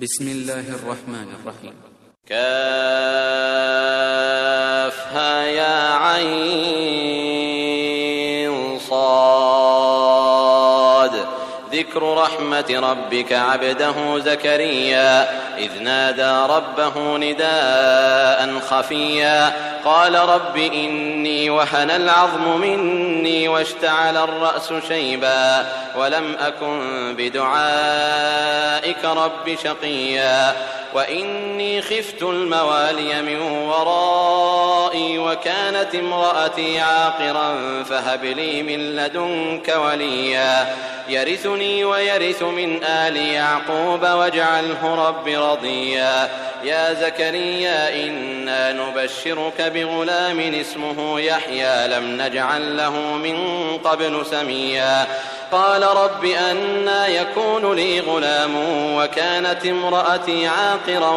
بسم الله الرحمن الرحيم. كافها يا عين صاد. ذكر رحمة ربك عبده زكريا إذ نادى ربه نداء خفيا قال رب إني وهن العظم مني واشتعل الرأس شيبا ولم أكن بدعائك رب شقيا وإني خفت الموالي من ورائي وكانت امرأتي عاقرا فهب لي من لدنك وليا يرثني ويرث من آل يعقوب واجعله رب رضيا يا زكريا إنا نبشرك بغلام اسمه يحيى لم نجعل له من قبل سميا قال رب أنى يكون لي غلام وكانت امرأتي عاقرا